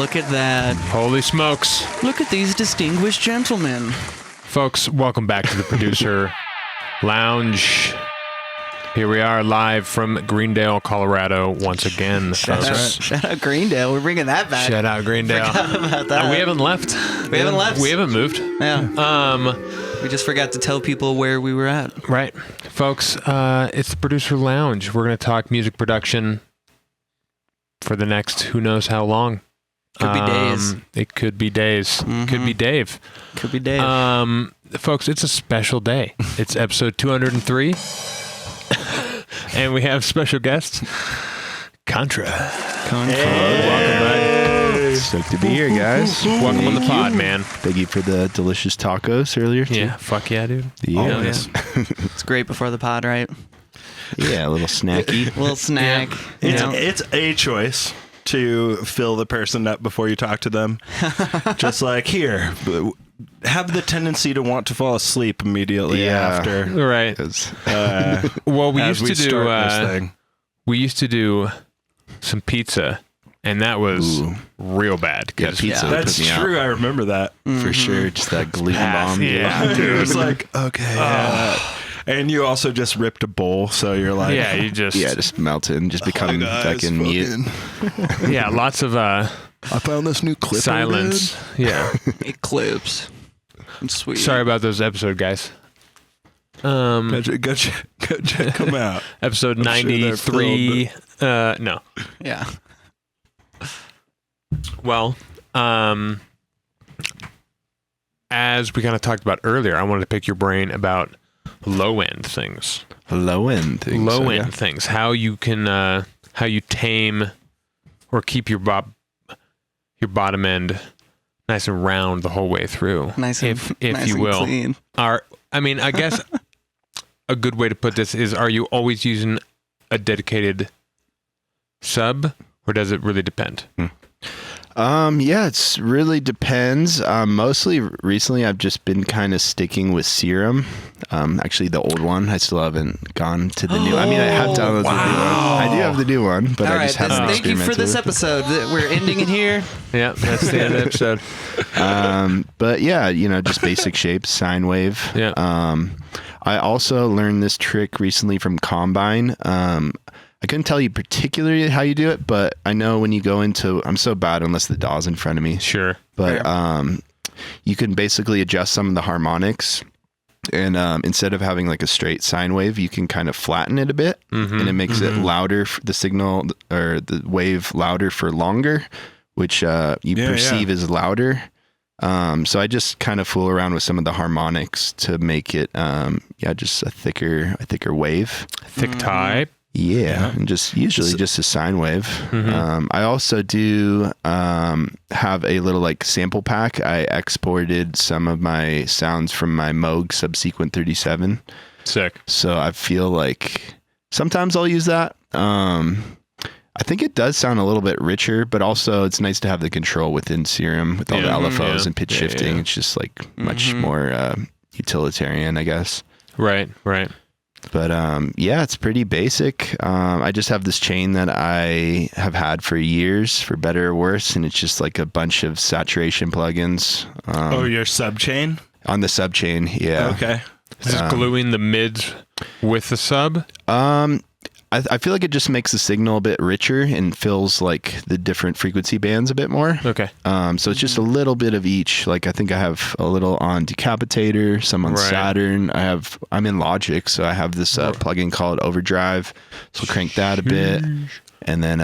Look at that. Holy smokes. Look at these distinguished gentlemen. Folks, welcome back to the Producer Lounge. Here we are live from Greendale, Colorado once again. Shout out Greendale. We're bringing that back. Shout out Greendale. Forgot about that. We haven't left. We haven't left. We haven't moved. Yeah. We just forgot to tell people where we were at. Right. Folks, it's the Producer Lounge. We're going to talk music production for the next who knows how long. Could be days. It could be days. Mm-hmm. Could be Dave. Could be Dave. Folks, it's a special day. It's episode 203. And we have special guest, Contra. Hey. Welcome back. Stoked to be here, guys. Welcome on the pod, man. Thank you for the delicious tacos earlier, too. Yeah, fuck yeah, dude. Yeah. Oh, yeah. It's great before the pod, right? Yeah, a little snacky. A little snack. Yeah. It's a choice to fill the person up before you talk to them. Just like, here, have the tendency to want to fall asleep immediately after. Right. Well, we used to do some pizza, and that was real bad. Yeah, pizza. That's true. I remember that. For sure. Just that gluten bomb. Yeah, dude. It was like, okay. And you also just ripped a bowl, so you're like... Yeah, you just... Yeah, just melted and just become fucking meat. Yeah, lots of... I found this new clip. Silence. Yeah. It clips. It's sweet. Sorry about those episode, guys. Go check them out. Episode 93. No. Yeah. Well, as we kind of talked about earlier, I wanted to pick your brain about low-end things. Low-end things. Low-end things. How you can, how you tame or keep your bottom end nice and round the whole way through. Nice and, if nice you and will. clean. I guess a good way to put this is, are you always using a dedicated sub, or does it really depend? Yeah, it's really depends. Mostly recently I've just been kind of sticking with Serum. Actually the old one. I still haven't gone to the new. I mean, I have downloaded the new one. I do have the new one, but I just haven't Thank you for this episode. We're ending it here. Yeah, that's the end of the episode. But yeah, just basic shapes, sine wave. Yeah. I also learned this trick recently from Combine. I couldn't tell you particularly how you do it, but I know when you go into, I'm so bad unless the DAW's in front of me. Sure. But you can basically adjust some of the harmonics, and instead of having like a straight sine wave, you can kind of flatten it a bit, and it makes it louder, the signal or the wave louder for longer, which you perceive as louder. So I just kind of fool around with some of the harmonics to make it, just a thicker wave. Thick type. Yeah, and just usually just a sine wave. I also do have a little like sample pack. I exported some of my sounds from my Moog Subsequent 37. Sick. So I feel like sometimes I'll use that. I think it does sound a little bit richer, but also it's nice to have the control within Serum with all the LFOs and pitch shifting. It's just like much more utilitarian, I guess. Right. But it's pretty basic. I just have this chain that I have had for years, for better or worse, and it's just like a bunch of saturation plugins. Your sub chain? On the sub chain, yeah. Okay. Is this gluing the mids with the sub? I feel like it just makes the signal a bit richer and fills like the different frequency bands a bit more. Okay. So it's just a little bit of each. Like I think I have a little on Decapitator, some on Saturn. I'm in Logic, so I have this plugin called Overdrive. So I'll crank that a bit, and then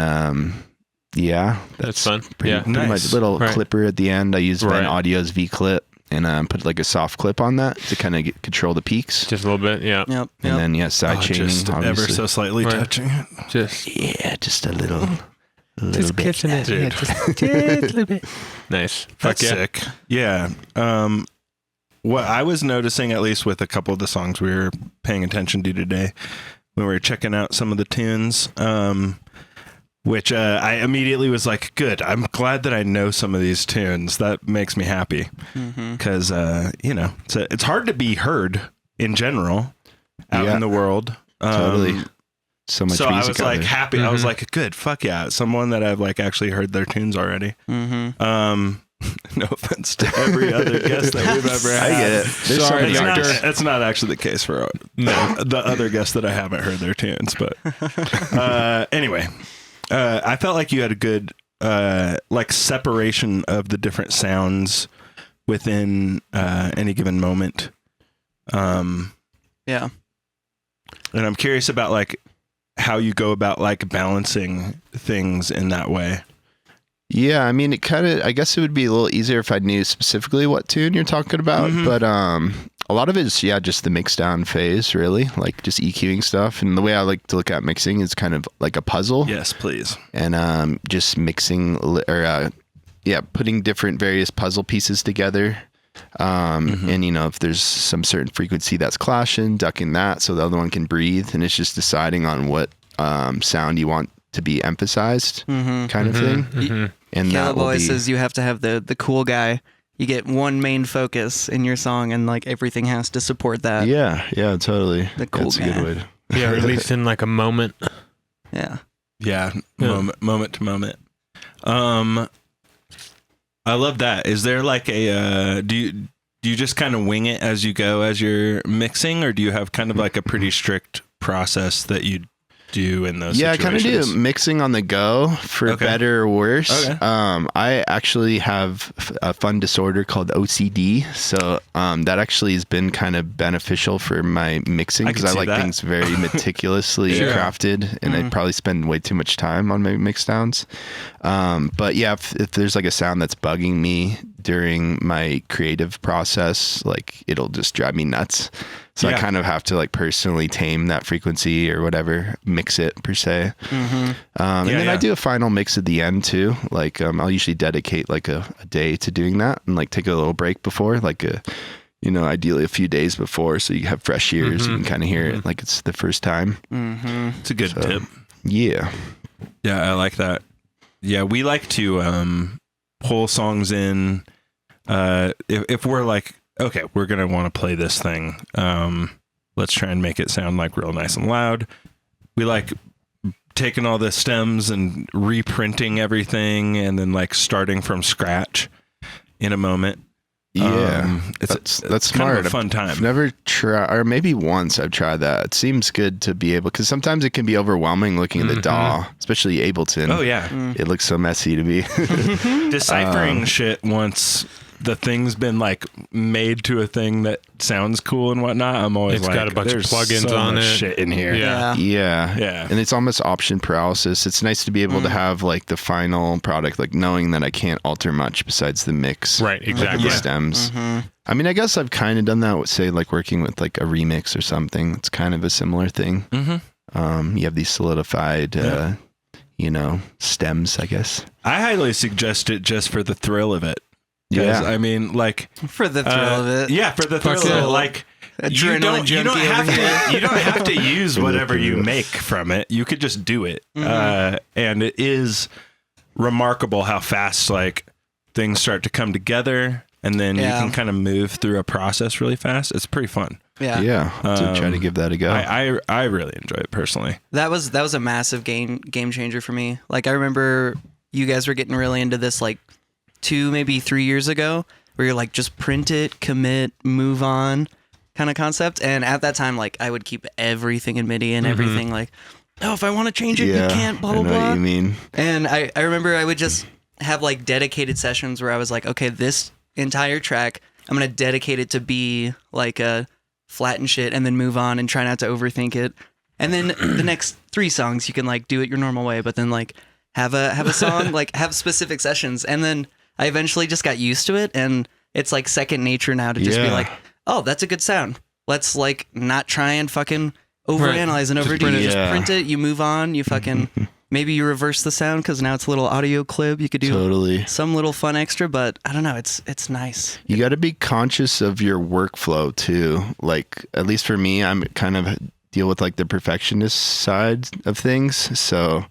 that's fun. Pretty much a little clipper at the end. I use Ben Audio's V clip. And put like a soft clip on that to kind of control the peaks. Just a little bit, yeah. Yep. And then side chaining, just obviously. ever so slightly touching it. Just a little just bit. kissing it, dude. Just a little bit. Nice. That's sick. Yeah. What I was noticing, at least with a couple of the songs we were paying attention to today, when we were checking out some of the tunes, which I immediately was like, good, I'm glad that I know some of these tunes. That makes me happy. Because, it's hard to be heard in general out in the world. Totally. so much So I music was out like there. happy. I was like, good, fuck yeah, someone that I've like actually heard their tunes already. No offense to every other guest that we've ever had. I get it. There's so Sorry, many Victor. artists. That's not actually the case for the other guests that I haven't heard their tunes. But anyway, I felt like you had a good like separation of the different sounds within any given moment. Yeah. And I'm curious about like how you go about like balancing things in that way. Yeah, I mean, I guess it would be a little easier if I knew specifically what tune you're talking about, but a lot of it is, just the mix down phase, really, like just EQing stuff. And the way I like to look at mixing is kind of like a puzzle. Yes, please. And just mixing putting different various puzzle pieces together. And if there's some certain frequency that's clashing, ducking that so the other one can breathe, and it's just deciding on what sound you want to be emphasized, kind of thing. And Caleb that will always be, says you have to have the cool guy. You get one main focus in your song, and like everything has to support that. yeah, totally. The cool That's a guy. good way to. Yeah, or at least in like a moment. Yeah. Yeah, moment to moment. I love that. Is there like a do you just kind of wing it as you go as you're mixing, or do you have kind of like a pretty strict process that you do in those I kind of do situations? mixing on the go for better or worse. Okay. I actually have a fun disorder called OCD, so that actually has been kind of beneficial for my mixing, I because can I see like that. things very meticulously Sure. crafted, and I probably spend way too much time on my mix downs. But yeah, if there's like a sound that's bugging me during my creative process, like it'll just drive me nuts. So I kind of have to like personally tame that frequency or whatever, mix it per se. And then I do a final mix at the end too. Like I'll usually dedicate like a day to doing that, and like take a little break before, like ideally a few days before, so you have fresh ears. You can kind of hear it like it's the first time. It's a good tip. Yeah. Yeah, I like that. Yeah, we like to pull songs in. If we're like, okay, we're gonna want to play this thing. Let's try and make it sound like real nice and loud. We like taking all the stems and reprinting everything, and then like starting from scratch in a moment. Yeah, It's that's kind smart. of a fun time. I've never tried, or maybe once I've tried that. It seems good to be able, because sometimes it can be overwhelming looking at the DAW, especially Ableton. Oh yeah, It looks so messy to me. deciphering shit once the thing's been like made to a thing that sounds cool and whatnot. I'm always It's like, got a bunch of there's plugins so on much it. shit in here. Yeah. Yeah. And it's almost option paralysis. It's nice to be able to have like the final product, like knowing that I can't alter much besides the mix. Right, Like exactly. the stems. I mean, I guess I've kind of done that with, say, like working with like a remix or something. It's kind of a similar thing. You have these solidified, stems, I guess. I highly suggest it just for the thrill of it. 'Cause, Yeah. I mean, like For the thrill of it. Yeah, for the thrill of yeah. it. Like you Adrenaline don't junkie have over here. to you don't have to use For the whatever you thrill. make from it. You could just do it. And it is remarkable how fast like things start to come together, and then you can kind of move through a process really fast. It's pretty fun. Yeah. Yeah. To try to give that a go. I really enjoy it personally. That was a massive game changer for me. Like I remember you guys were getting really into this like 2, maybe 3 years ago, where you're like just print it, commit, move on kind of concept. And at that time, like I would keep everything in MIDI and everything like, oh, if I want to change it, you can't, blah, blah, I know blah. what you mean. And I remember I would just have like dedicated sessions where I was like, okay, this entire track, I'm going to dedicate it to be like a flat and shit, and then move on and try not to overthink it. And then the next 3 songs, you can like do it your normal way, but then like have a song, like have specific sessions. And then I eventually just got used to it, and it's like second nature now to just be Yeah. like, oh, that's a good sound. Let's like not try and fucking overanalyze and overdo it. Just Yeah. print it, you move on, you fucking maybe you reverse the sound because now it's a little audio clip. You could do Totally. some little fun extra, but I don't know. It's nice. You got to be conscious of your workflow too. Like, at least for me, I'm kind of deal with like the perfectionist side of things. So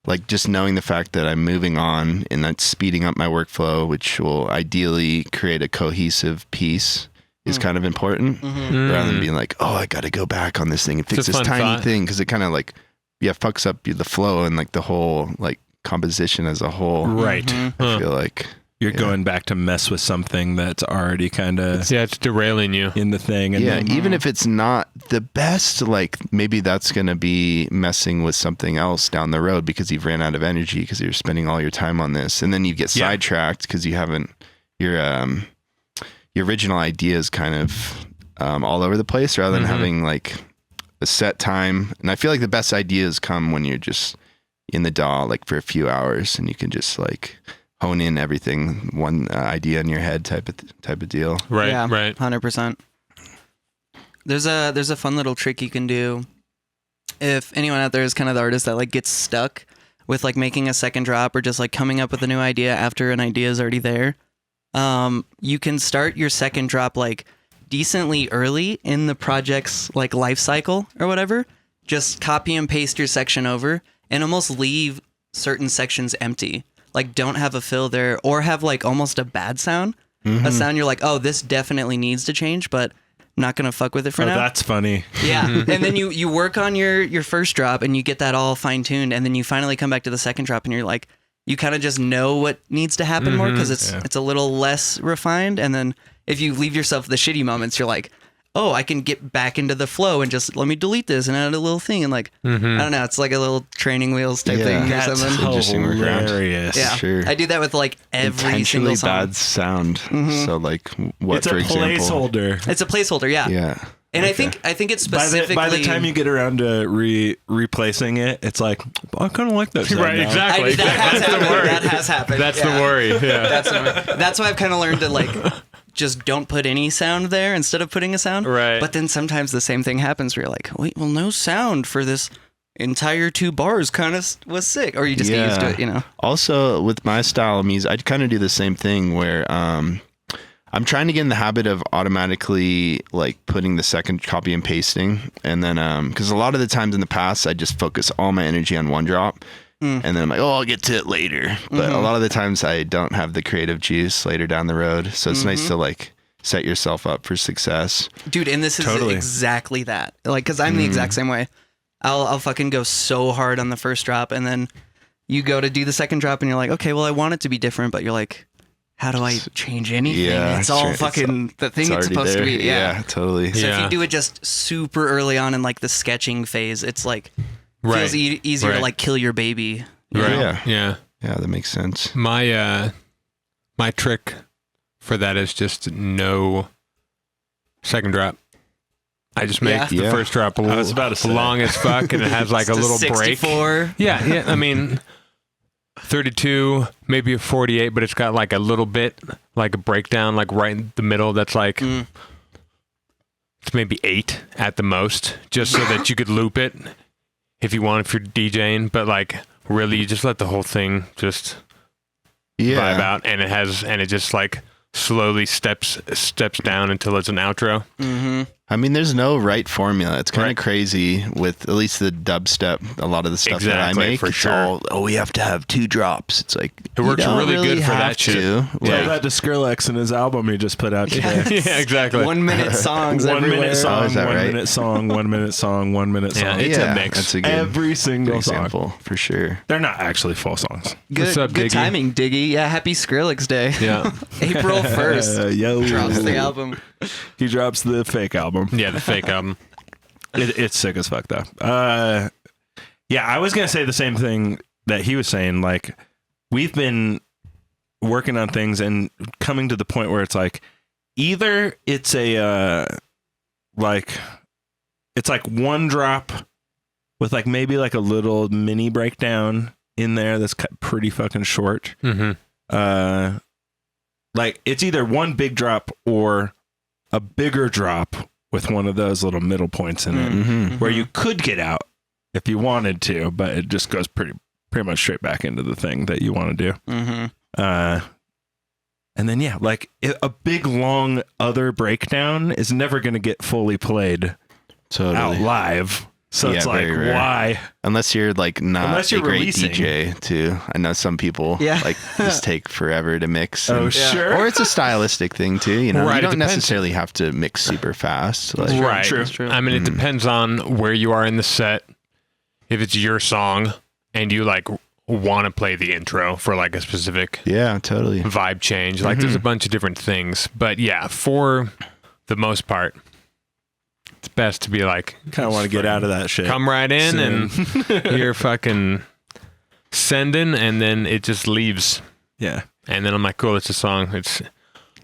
like just knowing the fact that I'm moving on and that's speeding up my workflow, which will ideally create a cohesive piece, is kind of important, rather than being like, oh, I got to go back on this thing and fix It's a this fun tiny thought. thing. Cause it kind of like fucks up the flow and like the whole like composition as a whole. Right. I feel like You're going back to mess with something that's already kind of it's derailing you. in the thing. And yeah, then, even if it's not the best, like maybe that's going to be messing with something else down the road because you've ran out of energy because you're spending all your time on this, and then you get sidetracked because you haven't your original idea is kind of all over the place rather than having like a set time. And I feel like the best ideas come when you're just in the DAW like for a few hours and you can just like hone in everything, one idea in your head type of deal. Right, Yeah, right. 100%. There's a fun little trick you can do if anyone out there is kind of the artist that like gets stuck with like making a second drop or just like coming up with a new idea after an idea is already there. You can start your second drop like decently early in the project's like life cycle or whatever. Just copy and paste your section over and almost leave certain sections empty. Like don't have a fill there or have like almost a bad sound. A sound you're like, oh, this definitely needs to change, but I'm not gonna fuck with it for now. that's funny. Yeah. And then you work on your first drop and you get that all fine tuned, and then you finally come back to the second drop and you're like, you kind of just know what needs to happen more because it's a little less refined. And then if you leave yourself the shitty moments, you're like, oh, I can get back into the flow and just let me delete this and add a little thing. And like, I don't know, it's like a little training wheels type thing or That's something. Interesting workaround. hilarious. Yeah. Sure. I do that with like every Intentionally single song. bad sound. So like what, It's for a example? placeholder. It's a placeholder, yeah. Yeah. And I think it's specifically By the time you get around to replacing it, it's like, I kind of like that sound Right, now. exactly. that has That's the happened. worry. That has happened. That's Yeah. the worry. Yeah. That's why I've kind of learned to like just don't put any sound there instead of putting a sound. Right. But then sometimes the same thing happens where you're like, wait, well, no sound for this entire 2 bars kind of was sick. Or you just get used to it, you know? Also, with my style of music, I kind of do the same thing where I'm trying to get in the habit of automatically like putting the second copy and pasting. And then, because a lot of the times in the past, I just focus all my energy on one drop. And then I'm like, oh, I'll get to it later. But a lot of the times I don't have the creative juice later down the road. So it's nice to like set yourself up for success. Dude, and this is Totally. exactly that. Like, because I'm the exact same way. I'll fucking go so hard on the first drop, and then you go to do the second drop, and you're like, okay, well, I want it to be different, but you're like, how do I change anything? Yeah, it's all it's fucking the thing it's already supposed to there. be. Yeah. Totally. So if Yeah. you do it just super early on in like the sketching phase, it's like Right. feels easier to Right. like kill your baby. you Right. know? Yeah. Yeah, that makes sense. My trick for that is just no second drop. I just make Yeah. the Yeah. first drop I was about to say. long as fuck, and it has like a It's little break. 64. Yeah. I mean, 32, maybe a 48, but it's got like a little bit, like a breakdown, like right in the middle. That's like it's maybe 8 at the most, just so that you could loop it if you want, if you're DJing. But like, really, you just let the whole thing just vibe out, and it just like slowly steps down until it's an outro. I mean, there's no right formula. It's kind of Right. crazy with at least the dubstep. A lot of the stuff that I Exactly, make, for it's sure. all, oh, we have to have 2 drops. It's like It works you don't really good for have that shit. to. Tell Like, that to Skrillex and his album he just put out today. Yeah, exactly. 1 minute songs 1 everywhere. minute song, Oh, is that 1 right? minute song, 1 minute song, 1 minute song. Yeah, it's a mix. That's a good Every single song. example for sure. They're not actually full songs. Good, What's up, good Diggy? timing, Diggy. Yeah, happy Skrillex Day. Yeah. April 1st Yo, drops the album. He drops the fake album. Yeah, the fake album. It's sick as fuck though. Yeah, I was gonna say the same thing that he was saying. Like, we've been working on things and coming to the point where it's like, either it's a it's like one drop with like maybe like a little mini breakdown in there that's pretty fucking short. Mm-hmm. Like it's either one big drop or a bigger drop with one of those little middle points in it, where you could get out if you wanted to, but it just goes pretty much straight back into the thing that you want to do. And then yeah, like a big long other breakdown is never going to get fully played out live. So Yeah, it's like, very rare. why? Unless you're like not Unless a you're great releasing. DJ too. I know some people like just take forever to mix. Oh, and- sure. Or it's a stylistic thing too. You know, Right, you it don't depends. necessarily have to mix super fast. Like, Right. True. True. I mean, it depends on where you are in the set. if it's your song and you like want to play the intro for like a specific Yeah, totally. vibe change. Like there's a bunch of different things, but yeah, for the most part, it's best to be like, Kind of want to get out of that shit. come right in Soon. and you're fucking sending, and then it just leaves. Yeah. And then I'm like, cool, it's a song. It's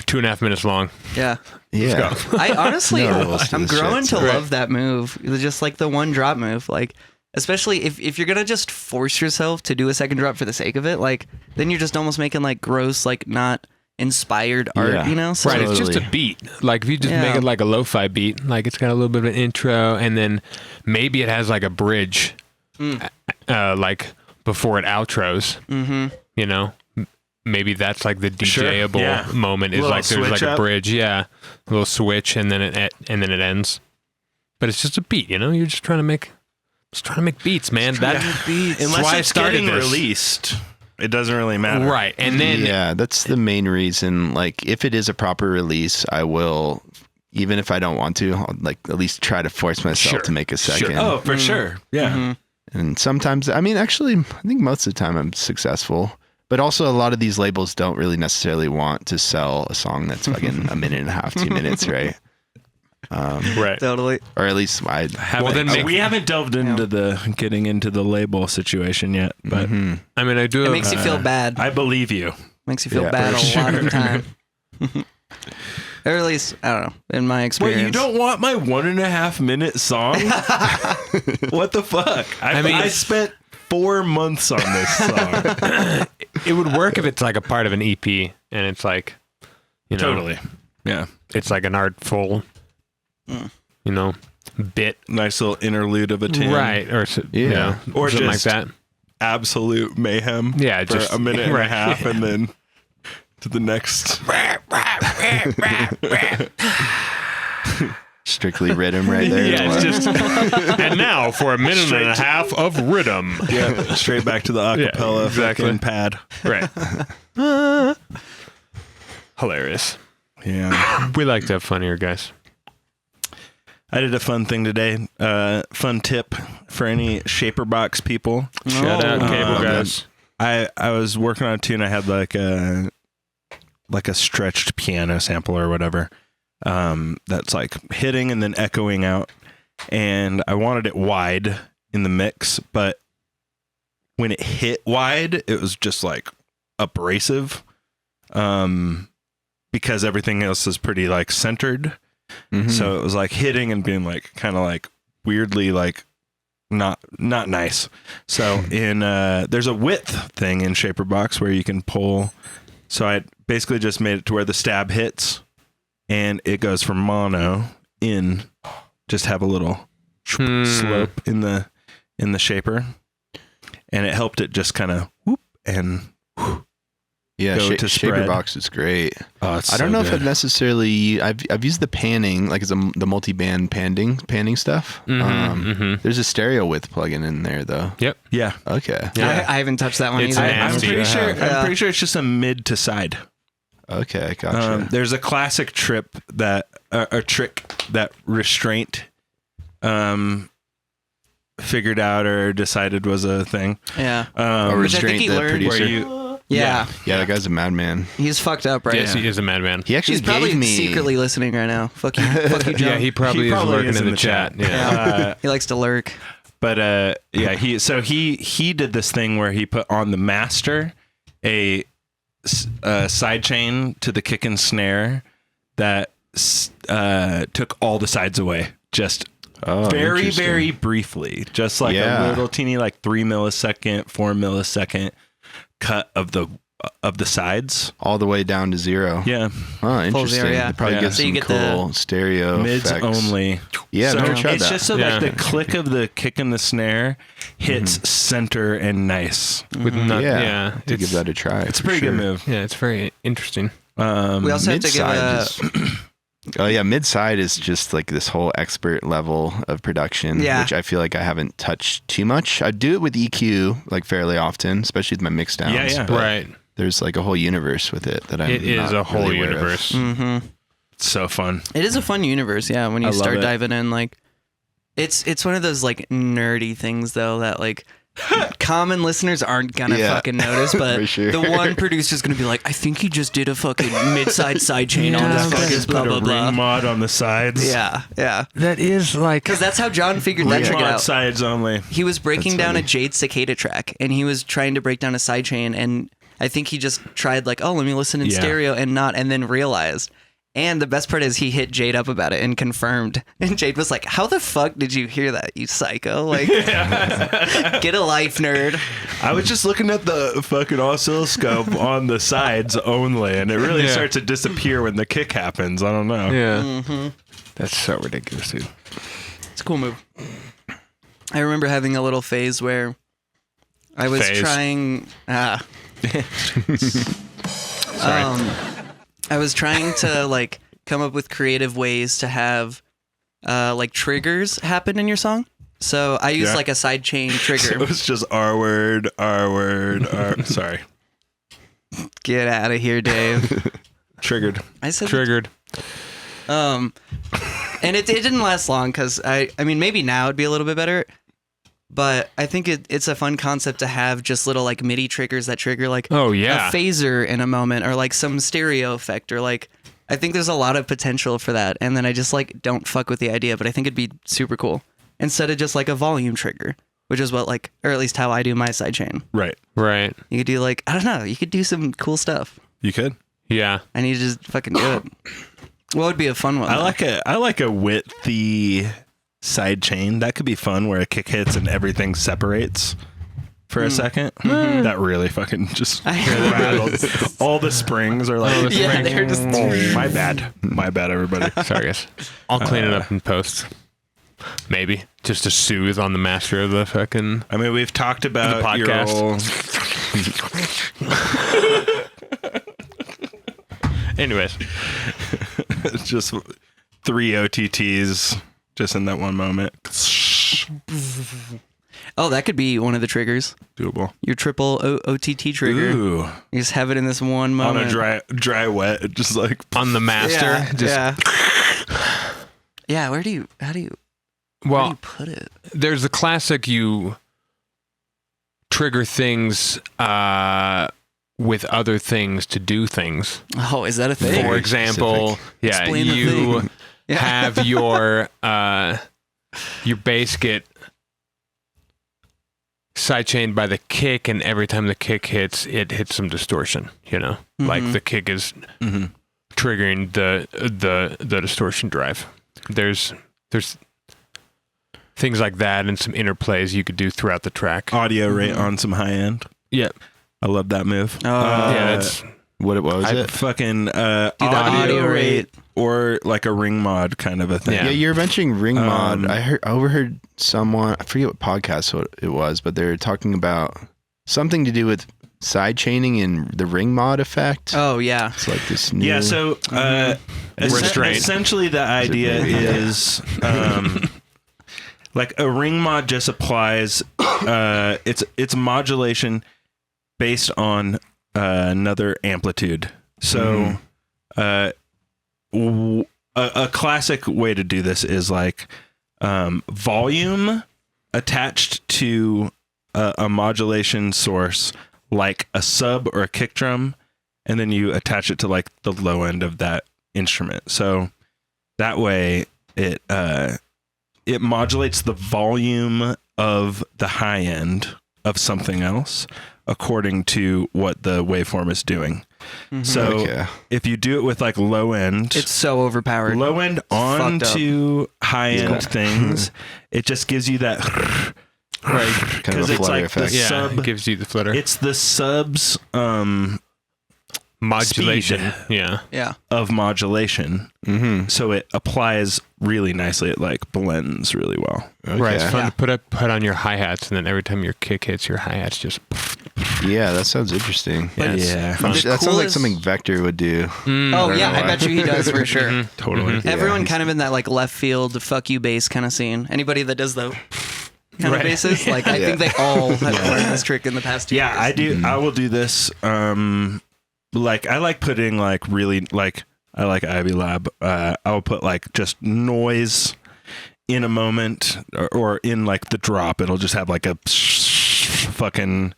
2.5 minutes long. Yeah. Yeah. I honestly, No rules to I'm this growing shit, to so- love that move. It's just like the one drop move. Like, especially if you're gonna just force yourself to do a second drop for the sake of it, like then you're just almost making like gross, like not inspired art, Yeah. you know? So, Right, it's just a Totally. beat. Like if you just Yeah. make it like a lo-fi beat, like it's got a little bit of an intro, and then maybe it has like a bridge, like before it outros. Mm-hmm. You know, maybe that's like the Sure, DJable yeah. moment is Little like there's like switch a up. bridge, yeah, a little switch, and then it ends. But it's just a beat, you know. You're just trying to make beats, man. That's Unless why I it's started getting this. released, it doesn't really matter. Right, and then Yeah, that's the main reason. Like, if it is a proper release, I will, even if I don't want to, I'll, like, at least try to force myself Sure. to make a second. Oh, for sure. Yeah. Mm-hmm. And sometimes, I mean, actually, I think most of the time I'm successful. But also, a lot of these labels don't really necessarily want to sell a song that's fucking a minute and a half, 2 minutes, right? right. Totally. Or at least I. Well, then make- we haven't delved into getting into the label situation yet, but Mhm. I mean, I do. It makes you feel bad. I believe you. Makes you feel Yeah, bad for a lot of the time. Or at least, I don't know, in my experience. Wait, you don't want my 1.5 minute song? What the fuck? I mean- I spent 4 months on this song. It would work if it's like a part of an EP, and it's like, you know, Totally. Yeah. it's like an artful, you know, bit, Nice little interlude of a tune. right? Or you Yeah. know, Or something just- like that. Absolute mayhem. Yeah, for just a minute and a right. half, and then to the next. Strictly rhythm right there. Yeah, it's just. And now for a minute and a half of rhythm. Yeah, straight back to the acapella exactly. fucking pad. Right. Hilarious. Yeah. We like to have fun here, guys. I did a fun thing today. Fun tip for any Shaper Box people. Shout out, cable guys. I was working on a tune. I had like a stretched piano sample or whatever. That's like hitting and then echoing out. And I wanted it wide in the mix, but when it hit wide, it was just like abrasive. Because everything else is pretty like centered. Mhm. So it was like hitting and being like kind of like weirdly like not nice. So in there's a width thing in Shaper Box where you can pull. So I basically just made it to where the stab hits and it goes from mono in, just have a little slope in the shaper, and it helped it just kind of whoop and Yeah, go to Shaper spread. Box is great. oh, it's I don't so know if good. I've necessarily. I've used the panning, like the multi-band panning stuff. There's a stereo width plugin in there though. Yep. Yeah. Okay. Yeah. I haven't touched that one It's either. an I'm pretty sure. Yeah. I'm pretty sure it's just a mid to side. Okay, gotcha. There's a classic trick that Restraint figured out or decided was a thing. Yeah. A Which I think Restraint, he the learned producer. Where you Yeah. Yeah, that guy's a madman. He's fucked up right Yes, now. he is a madman. He actually He's probably gave me. secretly listening right now. Fuck you, John. Yeah, he probably is lurking is in the chat. Yeah. He likes to lurk. But yeah, he did this thing where he put on the master a side chain to the kick and snare that took all the sides away, just Oh, very interesting. very briefly, just like Yeah. a little teeny like 3 millisecond, 4 millisecond cut of the sides. all the way down to zero. Yeah, Oh, interesting. zero, yeah. It probably Yeah. gives So you some get cool stereo mids effects. only. Yeah, so I've never tried it's that. just so Yeah. like the click of the kick and the snare hits center and nice. With not, yeah, yeah, to give that a try. It's a for pretty sure. good move. Yeah, it's very interesting. We also have to give Mid-side a. is- Oh yeah, mid-side is just like this whole expert level of production, Yeah. which I feel like I haven't touched too much. I do it with EQ like fairly often, especially with my mix downs. Yeah, yeah. but Right. There's like a whole universe with it that I'm It is not a whole really aware of. universe. Mm-hmm. It's so fun. It is a fun universe, yeah. When I you love start it. diving in, like It's one of those like nerdy things though that like common listeners aren't gonna fucking notice, but For sure. the one producer's gonna be like, I think he just did a fucking mid-side sidechain on this fucking blah Put blah a blah. ring mod on the sides. Yeah. That is like Because that's how John figured that Ring trick mod out. sides only. He was breaking That's down funny. a Jade Cicada track, and he was trying to break down a sidechain, and I think he just tried like, oh, let me listen in Yeah. stereo and then realized. And the best part is he hit Jade up about it and confirmed. And Jade was like, how the fuck did you hear that, you psycho? Like, get a life, nerd. I was just looking at the fucking oscilloscope on the sides only, and it really starts to disappear when the kick happens. I don't know. yeah. That's so ridiculous, dude. It's a cool move. I remember having a little phase where I was trying... I was trying to like come up with creative ways to have like triggers happen in your song. So I use like a sidechain trigger. It was just R word. Sorry. Get out of here, Dave. Triggered. I said Triggered. and it didn't last long because I mean maybe now it'd be a little bit better. But I think it's a fun concept to have just little like MIDI triggers that trigger like Oh yeah. a phaser in a moment or like some stereo effect or like I think there's a lot of potential for that. And then I just like don't fuck with the idea, but I think it'd be super cool instead of just like a volume trigger, which is what like, or at least how I do my sidechain. Right. Right. You could do like, I don't know, you could do some cool stuff. You could. Yeah. I need to just fucking do it. What would be a fun one? I though? like a widthy side chain. That could be fun where a kick hits and everything separates for a second. That really fucking just rattled. All the springs are like, Yeah, they're just. my bad, everybody. Sorry, guys. I'll clean it up in post. Maybe just to soothe on the master of the fucking. I mean, we've talked about The your podcast. Anyways, just 3 OTTs just in that one moment. Oh, that could be one of the triggers. Doable. Your triple OTT trigger. Ooh. You just have it in this one On moment. a dry wet, just like on the master. Yeah, just, yeah. How do you Well, put it? there's the classic you trigger things with other things to do things. Oh, is that a thing? For example, Explain the you thing. Yeah. have your bass get sidechained by the kick, and every time the kick hits, it hits some distortion. You know, like the kick is triggering the distortion drive. There's things like that, and some interplays you could do throughout the track. audio rate on some high end. Yeah, I love that move. yeah, that's What was I it? fucking audio rate. or like a ring mod kind of a thing. Yeah, you're mentioning ring mod. I overheard someone, I forget what podcast it was, but they were talking about something to do with side chaining and the ring mod effect. Oh yeah. It's like this new. Yeah, so Restraint. essentially the idea is like a ring mod just applies it's modulation based on another amplitude. So a classic way to do this is like volume attached to a modulation source like a sub or a kick drum, and then you attach it to like the low end of that instrument. So that way it modulates the volume of the high end of something else according to what the waveform is doing. So if you do it with like low end, It's so overpowered. low end fucked up. onto high end things, it just gives you that right. kind of because a it's flutter like the effect. Yeah, sub. it gives you the flutter. It's the subs Modulation. speed. Yeah. Yeah. of modulation. Mm-hmm. So it applies really nicely. It like blends really well. Right. It's fun Yeah. to put on your hi-hats, and then every time your kick hits, your hi-hats just... Yeah, that sounds interesting. Yeah, it's yeah. fun. The That sounds like coolest- something Vector would do. Oh yeah, I why. bet you he does for sure. Totally. Everyone he's- kind of in that like left field fuck you bass kind of scene. Anybody that does the kind of basses, like I think they all have learned this trick in the past 2 years. Yeah, I do. I will do this. Like I like putting like really like I like Ivy Lab. I will put like just noise in a moment or in like the drop, it'll just have like a fucking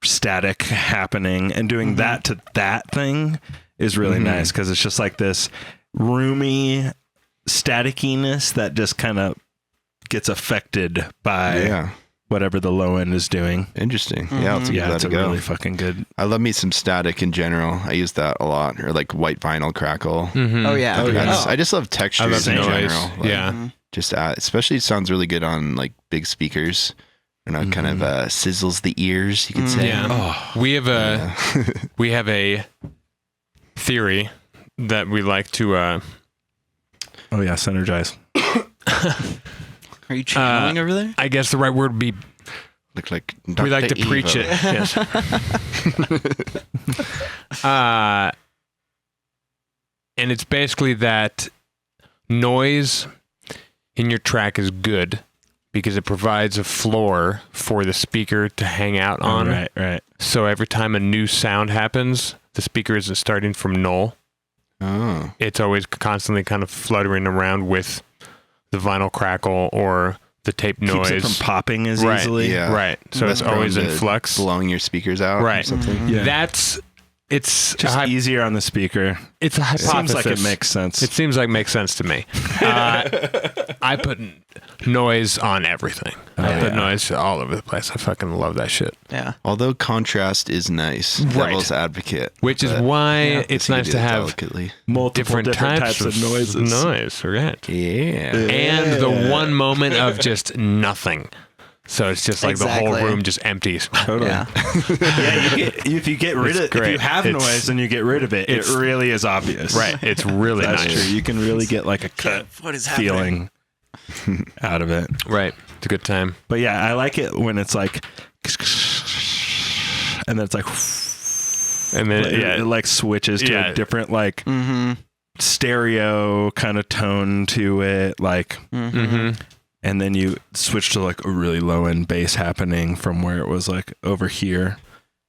static happening, and doing that to that thing is really nice because it's just like this roomy staticiness that just kind of gets affected by whatever the low end is doing. Interesting. Yeah, I'll give that it's a a go. really fucking good. I love me some static in general. I use that a lot, or like white vinyl crackle. Oh yeah. I just love textures in noise. general. Like, Yeah. just especially it sounds really good on like big speakers. You know, kind of sizzles the ears, you could say. Yeah. We have a theory that we like to Oh yeah, synergize. Are you channeling over there? I guess the right word would be Look like we like to Dr. preach Evil. it. Yes. And it's basically that noise in your track is good because it provides a floor for the speaker to hang out on. Right. So every time a new sound happens, the speaker isn't starting from null. Oh. It's always constantly kind of fluttering around with the vinyl crackle or the tape noise. Keeps it from popping as Right. easily. Yeah. Right. So Less it's always prone in to flux. blowing your speakers out or Right. something. Yeah. It's Just a easier on the speaker. it's a hypothesis. Seems like it makes sense. It seems like it makes sense to me. I put noise on everything. I put noise all over the place. I fucking love that shit. Yeah. Although contrast is nice. Right. Devil's advocate. Which is but why it's you can nice do to it have delicately. Multiple different types of noises. Noise, right? Yeah. And the one moment of just nothing. So it's just like the whole Exactly. room just empties. Totally. Yeah. If you get rid It's of if great. you have It's- noise and you get rid of it, it really is obvious. Right. It's really That's nice. true. You can really get like a cut What is happening? feeling out of it. Right. It's a good time. But yeah, I like it when it's like and then it's like And then it like switches to Yeah. a different like Mm-hmm. stereo kind of tone to it, like Mm-hmm. and then you switch to like a really low end bass happening from where it was like over here.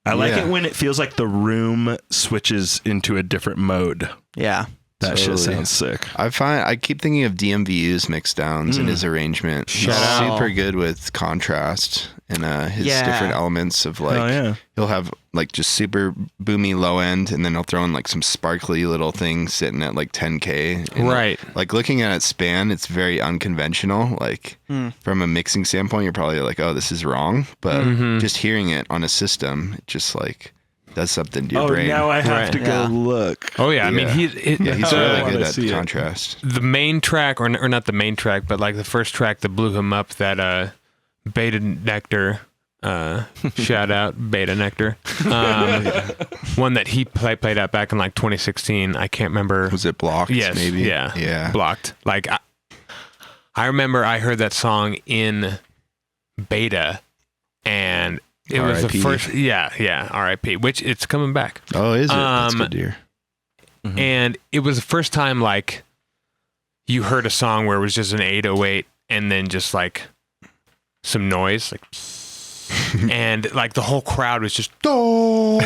I like Yeah. it when it feels like the room switches into a different mode. Yeah. That shit Totally. sounds sick. I keep thinking of DMVU's mix downs and his arrangement. He's Shout out. super good with contrast and his Yeah. different elements of like Oh yeah. he'll have like just super boomy low end and then he'll throw in like some sparkly little things sitting at like 10K. And, Right. Like looking at it span, it's very unconventional. Like from a mixing standpoint, you're probably like, oh, this is wrong. But just hearing it on a system, it just like does something to your brain. Now I have Right. to go Yeah. look. Oh yeah. I mean, Yeah. he's He's I really wanna good at see it. contrast. the main track, or not the main track, but like the first track that blew him up, that Beta Nectar, shout out Beta Nectar, one that he played out back in like 2016. I can't remember. Was it blocked? Yes, maybe. yeah, blocked. Like I remember I heard that song in beta, and it was the R.I.P.. first. Yeah, R.I.P. Which it's coming back. Oh, is it? That's Um, good to hear. And it was the first time like you heard a song where it was just an 808 and then just like some noise, like, and like the whole crowd was just Oh,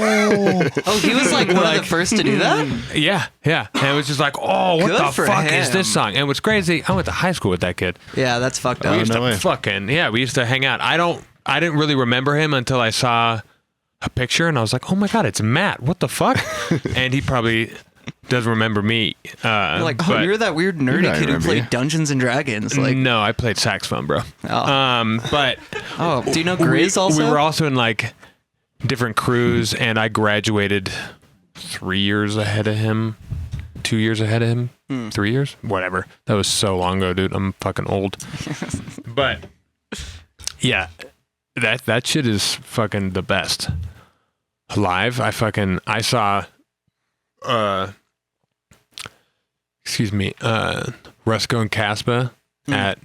he was like one of the first to do that? yeah, and it was just like, oh, what Good the for fuck is him. this song? And what's crazy, I went to high school with that kid. Yeah, that's fucked We up. used no to way. we used to hang out. I didn't really remember him until I saw a picture and I was like, oh my god, it's Matt. What the fuck? And he probably doesn't remember me. You're like, oh, but- you're that weird nerdy I kid who remember played you. Dungeons and Dragons. Like, no, I played saxophone, bro. oh, But do you know Grizz also? we were also in like different crews, and I graduated 3 years ahead of him, 2 years ahead of him, 3 years, whatever. That was so long ago, dude. I'm fucking old. But yeah, that shit is fucking the best. Live, I saw Rusko and Caspa at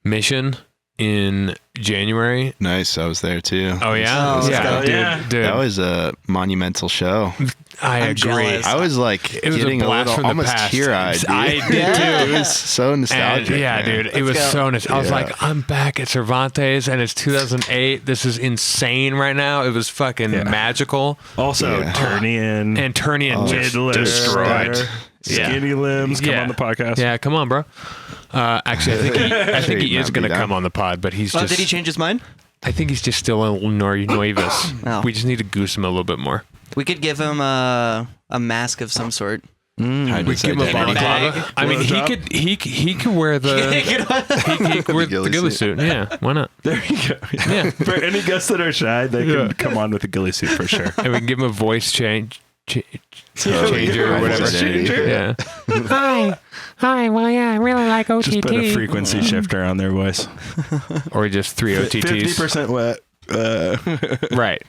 Mission in January. Nice. I was there too. Oh yeah, Oh, yeah, let's go. dude. That was a monumental show. I I'm agree. jealous. I was like It was getting a blast little, from the almost past. teary-eyed. Dude. I did too. It was so nostalgic. And, yeah, man. dude, it was go. so nice. I was Yeah. like, I'm back at Cervantes, and it's 2008. This is insane right now. It was fucking magical. Also, Yeah. Turnian And Turnian just Midler. destroyed. Skinny Limbs, come Yeah. on the podcast. Yeah, come on, bro. Actually, I think he Might is be going to down. come on the pod, but he's Oh, just. did he change his mind? I think he's just still a little nervous. Oh. We just need to goose him a little bit more. We could give him a mask of some sort. Hide We his give him a identity. balaclava. I mean, he could wear the he could wear the ghillie ghillie suit. suit. Yeah, why not? There you go. Yeah. For any guests that are shy, they can come on with a ghillie suit for sure. And we can give him a voice changer or Hide whatever. his identity. Yeah. Hi. Well, yeah, I really like OTT. Just put a frequency shifter on their voice. Or just 3 OTTs. 50% wet. Right.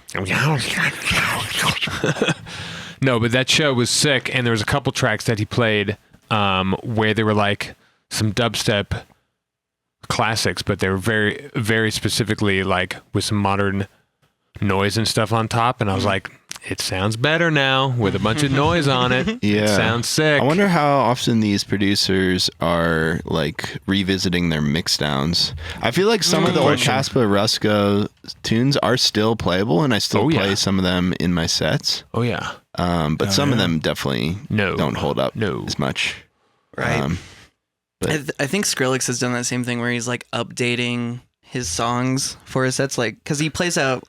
No, but that show was sick, and there was a couple tracks that he played where they were like some dubstep classics, but they were very, very specifically like with some modern noise and stuff on top. And I was like, it sounds better now with a bunch of noise on it. Yeah. It sounds sick. I wonder how often these producers are like revisiting their mix downs. I feel like some of the old Caspa Rusco tunes are still playable, and I still play some of them in my sets. Oh, yeah. But some of them definitely don't hold up as much. Right. I think Skrillex has done that same thing where he's like updating his songs for his sets, like because he plays out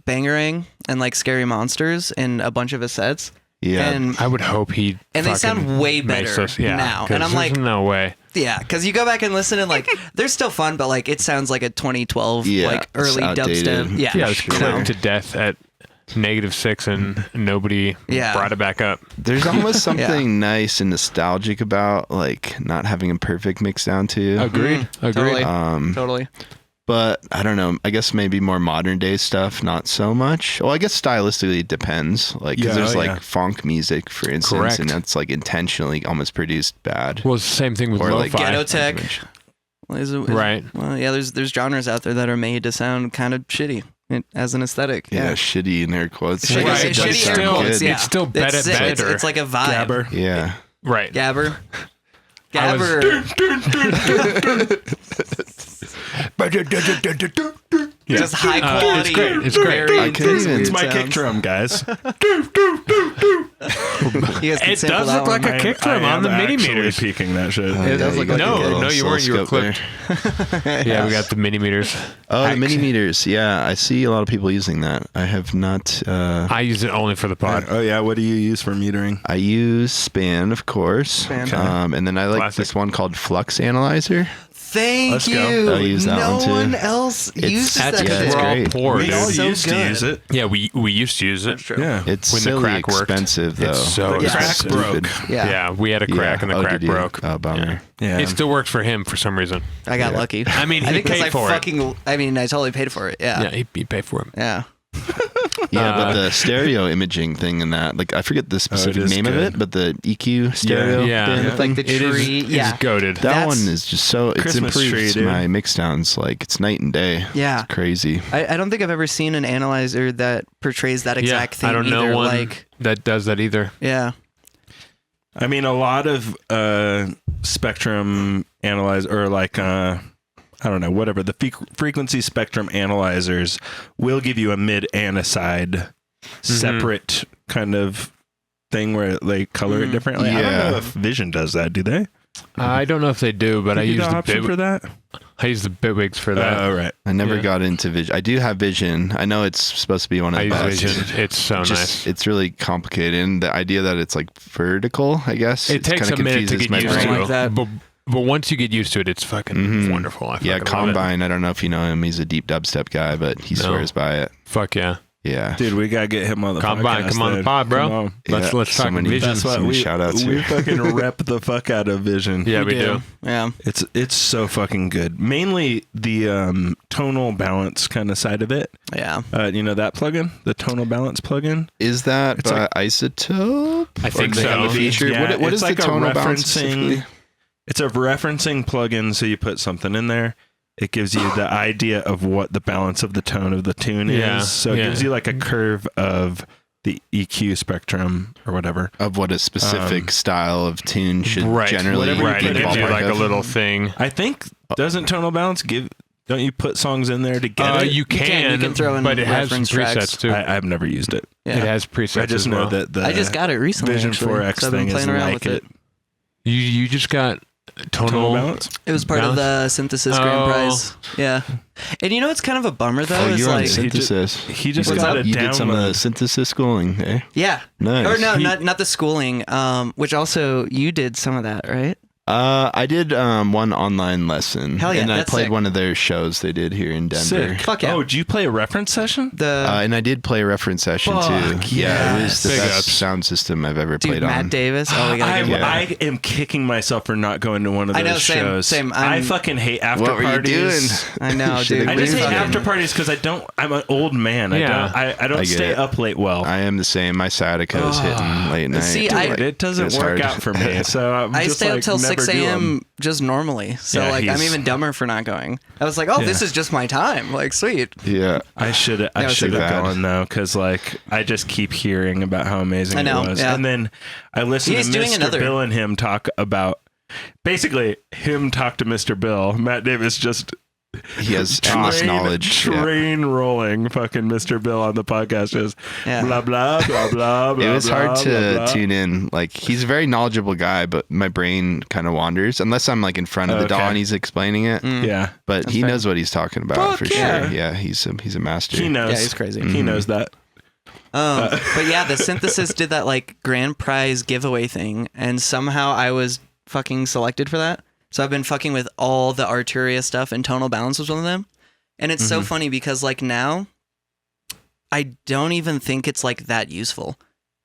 Bangarang and like Scary Monsters in a bunch of his sets. Yeah. And I would hope he and they fucking sound way makes better us- now. 'cause And I'm there's like, no way. yeah, because you go back and listen and like they're still fun, but like it sounds like a 2012 Yeah, like it's early outdated. dubstep. Yeah, Yeah, it was Sure. clipped to death at -6 and nobody brought it back up. There's almost something nice and nostalgic about like not having a perfect mix down too. Agreed. Totally. Totally. But I don't know. I guess maybe more modern day stuff, not so much. Well, I guess stylistically it depends. Like, 'cause there's like funk music, for instance, Correct. and that's like intentionally almost produced bad. Well, it's the same thing with Or, lo-fi. like, Ghetto tech. Right. Well, yeah, there's genres out there that are made to sound kind of shitty as an aesthetic. Yeah, shitty in air quotes. Shitty, Like, it does shitty air sound quotes, good. yeah. It's still better. sick. It's like a vibe. Gabber. Yeah. Right. Gabber. I was- Gabber. Just high quality. It's great. It's great. very I can't intense even- It's my sounds. kick drum, guys. You guys can It sample does that look like one. a kick drum on the mini actually meters. peaking that shit. It does look like no, you weren't. You were clipped. clipped. Yeah, we got the mini meters. Oh, the mini meters. Yeah, I see a lot of people using that. I have not. I use it only for the pod. Oh yeah, what do you use for metering? I use Span, of course. Span. And then I like Classic. this one called Flux Analyzer. Thank Let's go. you. I'll use that no one, too. one else uses That's- that. yeah, shit. it's We're all great. poor, We all dude. so used to good. use it. Yeah, we used to use it. True. Yeah. It's When the silly crack worked. expensive, though. It's so Like, The crack stupid. Yeah. Yeah, we had a crack and the Oh, crack did you? broke. Oh, bummer. Yeah. It still works for him for some reason. I got lucky. I mean, I he think 'cause paid I for fucking. I mean, I totally paid for it. it. Yeah. Yeah, he paid for it. Yeah. Yeah, but the stereo imaging thing and that, like, I forget the specific is name of good. it, but the EQ stereo Yeah. bin Yeah. thing, Like the It is, tree. yeah. it's goaded. that That's- one is just so, it's Christmas improved tree, dude. my mix downs. Like, it's night and day. Yeah. It's crazy. I don't think I've ever seen an analyzer that portrays that exact thing. I don't know either. one Like, that does that either. yeah. I mean, a lot of spectrum analyze or like I don't know, whatever the frequency spectrum analyzers will give you a mid and a side separate kind of thing where they color it differently. I don't Yeah. know if Vision does that. Do they? I don't know if they do, but I Give you use the option for that. I use the Bitwigs for that. Oh, right. I never Yeah. got into Vision. I do have Vision. I know it's supposed to be one of I the use best. Vision. It's so nice. It's really complicated. And the idea that it's like vertical, I guess, It takes a kinda minute to confuses get my used brain. to, like that. but once you get used to it, it's fucking wonderful. I Yeah, fucking love it. Combine. I don't know if you know him. He's a deep dubstep guy, but he swears by it. Fuck yeah. Yeah. Dude, we gotta get him on the Combine, podcast. come on the then. pod, bro. Come on. Let's Yeah, talk Vision. That's what Some we shout outs we here. fucking rep the fuck out of Vision. Yeah, we do. Yeah. It's so fucking good. Mainly the tonal balance kind of side of it. Yeah. You know that plugin, the tonal balance plugin. Is that It's like- Isotope? I think Or do they have so. a feature? Yeah, What it's is like the a tonal balance referencing- specifically? It's a referencing plugin, so you put something in there. It gives you the idea of what the balance of the tone of the tune Yeah, is. So it yeah. gives you like a curve of the EQ spectrum or whatever. Of what a specific style of tune should Right. generally Whatever you Right. be It put gives in you there. like a of. little thing. I think doesn't tonal balance Don't you put songs in there to get it? You can throw in but it has some reference tracks. presets too. I've never used it. Yeah. It has presets. I just as know well. that the I just got it recently. Vision actually, 4X so I've been thing is playing around like with it. You just got tonal balance. It was part of the synthesis grand prize. Yeah. And you know what's kind of a bummer though? Oh, is you're on like, synthesis. He just What's got up? a You did some of the download. synthesis schooling, eh? yeah. Nice. Or no, not the schooling. Which also you did some of that, right? I did one online lesson. Hell yeah, and I that's played sick. one of their shows they did here in Denver. Sick. Fuck yeah. Oh, did you play a reference session? And I did play a reference session too. Fuck Yeah, it was the Big best ups. sound system I've ever Dude, played Matt on. Davis. Oh, we gotta give him I am kicking myself for not going to one of I those know, same, shows. same. I fucking hate after What were you parties. doing? I know, Should've dude. I just We hate fucking- after parties because I'm an old man. Yeah. I don't I get stay it. up late well. I am the same. My sciatica's hitting late night. See, it doesn't it's work hard. out for me. So I'm I just stay up like, till never 6 do 'em. a.m. just normally. So Yeah, like I'm he's- even dumber for not going. I was like, oh, this is just my time. Like, sweet. Yeah. I should was have so bad. gone though, because like I just keep hearing about how amazing I know, it was, yeah. and then I listened He's to doing Mr. another- Bill and him talk about basically him talk to Mr. Bill. Matt Davis just He has endless knowledge. Yeah. train rolling fucking Mr. Bill on the podcast, just Yeah. blah blah blah blah blah. It was hard blah, to blah, blah. tune in. Like, he's a very knowledgeable guy, but my brain kind of wanders unless I'm like in front of the Okay. DAW and he's explaining it. Yeah, But he fair. knows what he's talking about Fuck for yeah. sure. Yeah, he's a master. he knows. Yeah, he's crazy. He knows that. But yeah, the synthesis did that like grand prize giveaway thing, and somehow I was fucking selected for that. So I've been fucking with all the Arturia stuff, and tonal balance was one of them. And it's so funny because like now, I don't even think it's like that useful.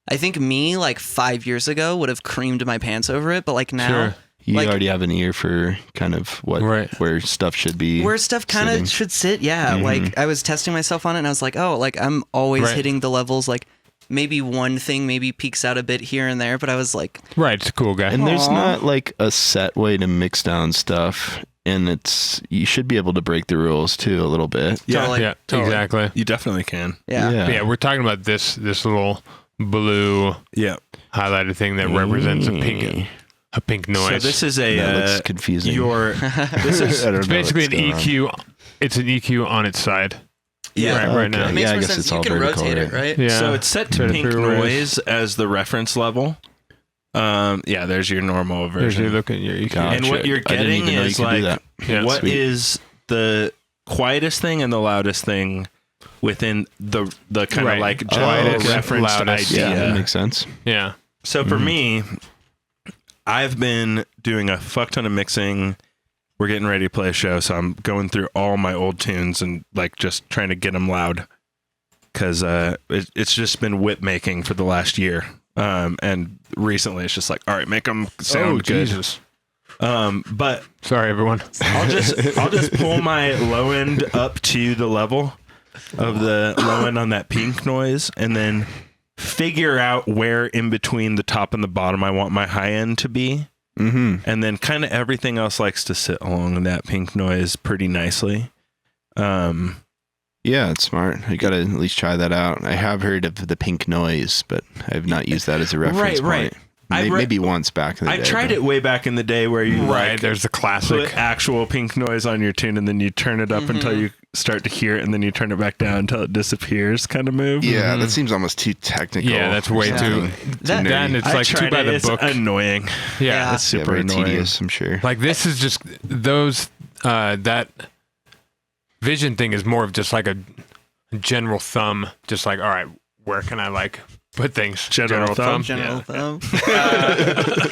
I think me like 5 years ago would have creamed my pants over it, but like now, Sure. You like- already have an ear for kind of what Right. where stuff should be. where stuff kind sitting. of should sit. Yeah. Like I was testing myself on it and I was like, oh, like I'm always Right. hitting the levels. Like maybe one thing maybe peaks out a bit here and there, but I was like, Right, it's a cool guy. And there's Aw. not like a set way to mix down stuff. And you should be able to break the rules too a little bit. Yeah, totally, yeah, totally. exactly. you definitely can. Yeah. But yeah, we're talking about this little blue Yeah. highlighted thing that represents a pink noise. So this is a That looks confusing. Your this is I don't it's know basically what's an going on. EQ. It's an EQ on its side. yeah. Right now. It makes Yeah, I more guess sense. it's You all can vertical, rotate it, right? Yeah. So it's set to Set it pink through noise as the reference level. Yeah, there's your normal There's version. you look at your EQ. Gotcha. And what you're I didn't getting even know you is could do like that. Yeah, what sweet. is the quietest thing and the loudest thing within the kind Right. of like Quietest, general referenced loudest. idea. Yeah, that makes sense. Yeah. So for me, I've been doing a fuck ton of mixing. We're getting ready to play a show, so I'm going through all my old tunes and like just trying to get them loud because it's just been whip making for the last year. And recently it's just like, all right, make them sound good. Jesus. But Sorry, everyone. I'll just pull my low end up to the level of the low end on that pink noise, and then figure out where in between the top and the bottom I want my high end to be. Mm-hmm. And then kind of everything else likes to sit along that pink noise pretty nicely. Yeah, it's smart. You got to at least try that out. I have heard of the pink noise, but I have not used that as a reference Right. point. I Maybe once back in the day. I tried but- it way back in the day where you Right. like There's the put classic. actual pink noise on your tune and then you turn it up until you start to hear it and then you turn it back down until it disappears kind of move. Yeah, that seems almost too technical. Yeah, that's way or too. something. That nerdy. and it's I like too tried by it. the It's book. annoying. Yeah. It's Yeah, super very annoying. tedious, I'm sure. Like this is just those that vision thing is more of just like a general thumb. Just like, all right, where can I like put things? General thumb? General thumb.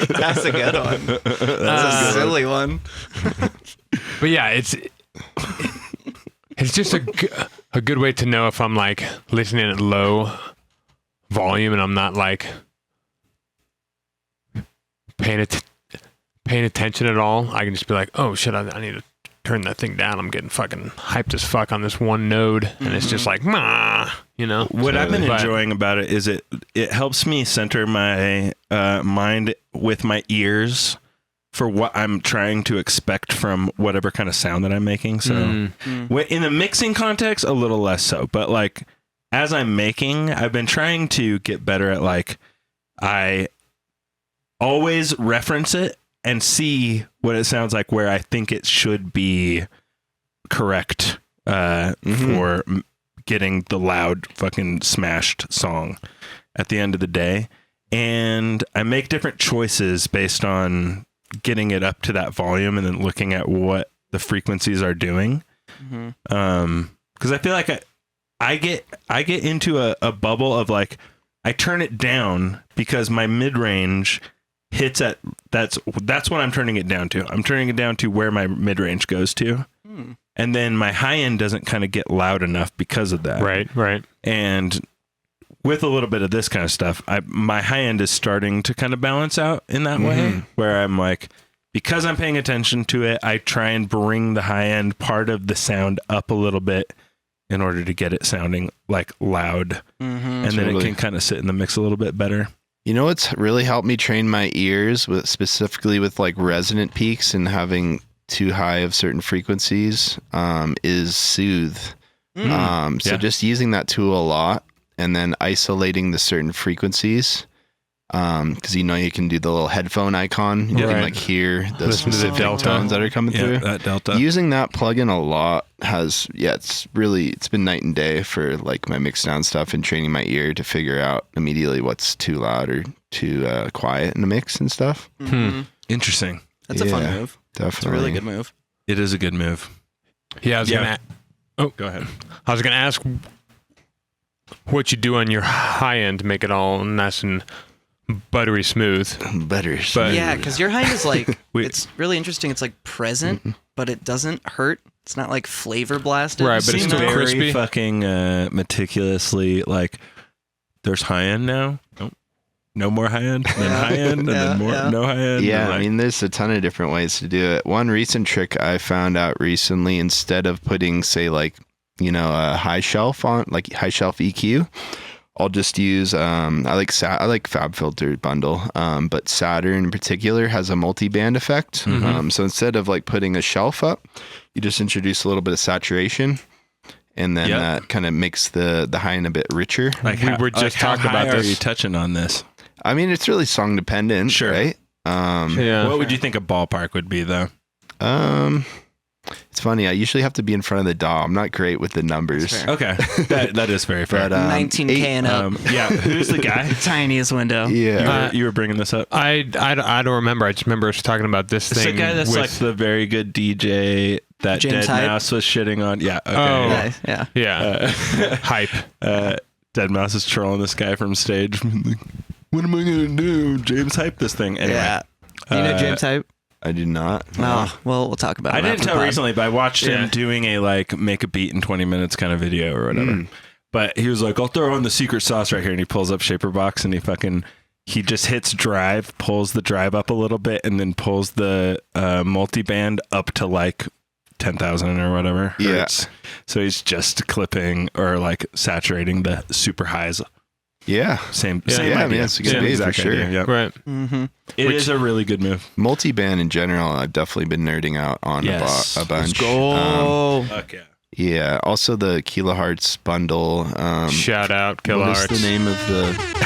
That's a good one. That's a silly one. But yeah, it's just a good way to know if I'm like listening at low volume and I'm not like paying attention at all. I can just be like, oh shit, I need to turn that thing down. I'm getting fucking hyped as fuck on this one node, and it's just like, you know. What I've been But- enjoying about it is it helps me center my mind with my ears for what I'm trying to expect from whatever kind of sound that I'm making. So in the mixing context, a little less so, but like as I'm making, I've been trying to get better at like, I always reference it and see what it sounds like where I think it should be correct for getting the loud fucking smashed song at the end of the day. And I make different choices based on getting it up to that volume and then looking at what the frequencies are doing. Because I feel like I get into a bubble of like, I turn it down because my mid-range hits at that's what I'm turning it down to. I'm turning it down to where my mid-range goes to. And then my high end doesn't kind of get loud enough because of that. Right. And with a little bit of this kind of stuff, my high end is starting to kind of balance out in that way, where I'm like, because I'm paying attention to it, I try and bring the high end part of the sound up a little bit in order to get it sounding like loud. And then it can kind of sit in the mix a little bit better. You know what's really helped me train my ears specifically with like resonant peaks and having too high of certain frequencies is Soothe. So just using that tool a lot and then isolating the certain frequencies, because you can do the little headphone icon. You can like hear the specific tones that are coming through. That delta. Using that plugin a lot it's been night and day for like my mix down stuff and training my ear to figure out immediately what's too loud or too quiet in the mix and stuff. Interesting. That's a fun move. Definitely. It's a really good move. It is a good move. Yeah, Go ahead. I was gonna ask what you do on your high end to make it all nice and buttery smooth. Butters. But Yeah, because your high is like, it's really interesting. It's like present, but it doesn't hurt. It's not like flavor blasted. Right, but it's Seems still very crispy. fucking meticulously like, there's high end now. Nope. No more high end, then high end, and then more no high end. Yeah, like, I mean, there's a ton of different ways to do it. One recent trick I found out recently, instead of putting, say, like, a high shelf on, like high shelf EQ, I'll just use, I like FabFilter bundle, but Saturn in particular has a multi-band effect. So instead of like putting a shelf up, you just introduce a little bit of saturation. And then that kind of makes the high end a bit richer. like we were just talking how high about this. Are you touching on this? I mean, it's really song dependent, Sure. right? What would you think a ballpark would be, though? It's funny. I usually have to be in front of the DAW. I'm not great with the numbers. Fair. Okay, that is very fair. But 19K and up. Who's the guy? Tiniest window. Yeah. You were bringing this up. I don't remember. I just remember us talking about this It's thing. the guy that's with, like the very good DJ that James Dead Hype? Mouse was shitting on. Yeah. Okay. Oh. Yeah. yeah, hype. Dead Mouse is trolling this guy from stage. What am I gonna do? James Hype this thing. Anyway, Yeah. Do you know James Hype? I do not. Oh, well, we'll talk about it. I didn't after the tell pod. recently, but I watched him doing a like make a beat in 20 minutes kind of video or whatever. But he was like, I'll throw on the secret sauce right here, and he pulls up Shaper Box and he just hits drive, pulls the drive up a little bit, and then pulls the multi-band up to like 10,000 or whatever hertz. So he's just clipping or like saturating the super highs. Yeah. Same I idea. mean, that's a good Same idea exact for sure. idea, yep. Right. It is a really good move. Multi-band in general, I've definitely been nerding out on Yes. a bunch. Fuck yeah. Yeah. Also the Kilohertz bundle. Shout out, What Kilohertz. is the name of the...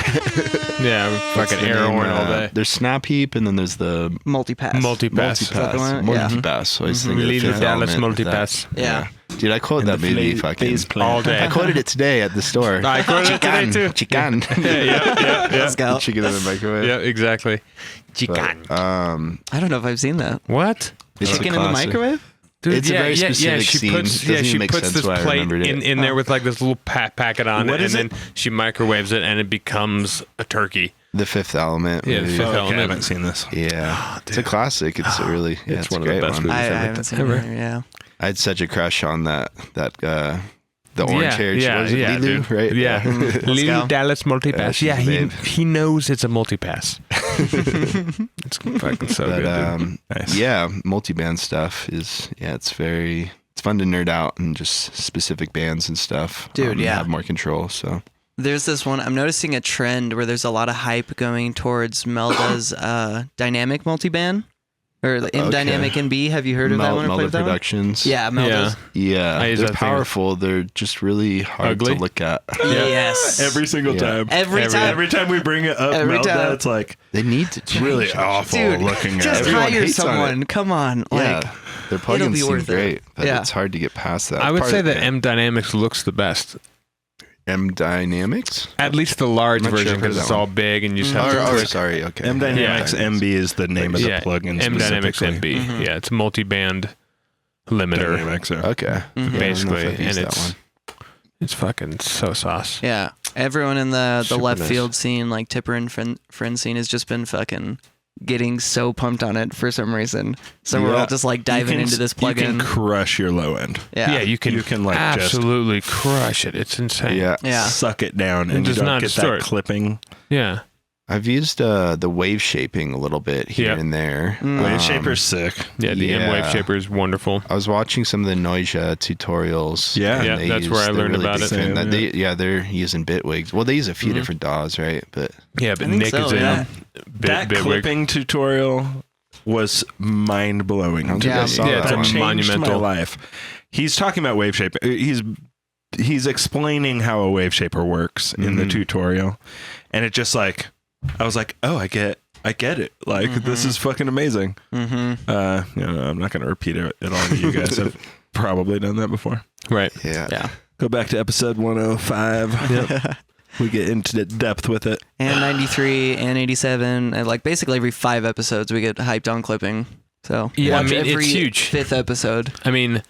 Yeah, fucking the air name, horn all day. There's Snap Heap, and then there's the Multipass. Multipass. that the one? Yeah. Multipass. So I was thinking of Little Fifth Dallas Element, Multipass. Yeah. Dude, I quoted that movie fucking All day. I quoted it today at the store. I quoted it today too. Chicken. Yeah. Let's go. Chicken in the microwave. Yeah, exactly. But, Chicken. I don't know if I've seen that. What? it's a Chicken in the classic. microwave? Dude, It's a very specific she scene. puts, Doesn't even she make puts sense this why I plate remembered it. in there with like this little packet on What it, is and then she microwaves it, and it becomes a turkey. The Fifth Element. Yeah, movie. Fifth Okay, I Element. haven's seen this. Yeah. It's a classic. It's a really, It's it's one a of the great best one. movies I ever. haven't seen it Ever. either, yeah. I had such a crush on the orange hair. What is it? yeah, Lilu, dude. right? Yeah, go. Little Dallas Multipass. she's Yeah, a babe. he knows it's a multipass. It's fucking so But good. Dude. Nice. yeah, multi-band stuff is it's fun to nerd out and just specific bands and stuff. Dude, yeah. have more control. So There's this one. I'm noticing a trend where there's a lot of hype going towards Melda's dynamic multiband or in Okay. dynamic NB. Have you heard of that one or Melda played with that one? Productions. Yeah, Melda's. Yeah, I use they're that thing. powerful. They're just really hard Ugly? to look at. Yes. Every single Yeah. time. Every time. Every time we bring it up, Every Melda, time. it's like They need to change. really awful Dude, looking at. just Everyone hire hates on someone. it. Come on. Like, Yeah. Their plugins be seem worth it. great, but Yeah. it's hard to get past that. I would Part say of- that yeah. M Dynamics looks the best. M Dynamics. At least the large I'm not sure version I've heard because that it's one. all big and you just have to Oh, click. sorry. Okay. M Dynamics Yeah. MB is the name of the Yeah, plugin. M Dynamics specifically. MB. Yeah, it's multi-band limiter, Dynamics. Or, Okay. Yeah, I don't know if basically, I've and used that it's fucking so sauce. Yeah. Everyone in the Super left nice. field scene, like Tipper and friend scene, has just been fucking getting so pumped on it for some reason. So we're Yeah. all just like You diving can- into this You can plugin. crush your low end. Yeah. You can like absolutely crush it. It's insane. Yeah. Yeah. suck it down and does you don't not get distort. that clipping. Yeah. I've used the wave shaping a little bit here Yep. and there. Wave shaper's sick. Yeah, the M Wave Yeah. Shaper is wonderful. I was watching some of the Noisia tutorials. Yeah. and Yeah, they that's where I they're learned really about big it. fan. Same, They're using Bitwigs. Well, they use a few different DAWs, right? But Yeah, but I think Nick so, is in yeah. That Bitwig. clipping tutorial was mind blowing. I don't think I saw Yeah, that it's a one. changed monumental. my life. He's talking about wave shape. He's explaining how a wave shaper works in the tutorial, and it just like I was like, oh, I get it. Like this is fucking amazing. Mm-hmm. I'm not going to repeat it at all. You guys have probably done that before. Right. Yeah. Yeah. Go back to episode 105. We get into the depth with it. And 93 and 87. And like basically every 5 episodes we get hyped on clipping. So Yeah, I watch mean, it's every huge. 5th episode. I mean,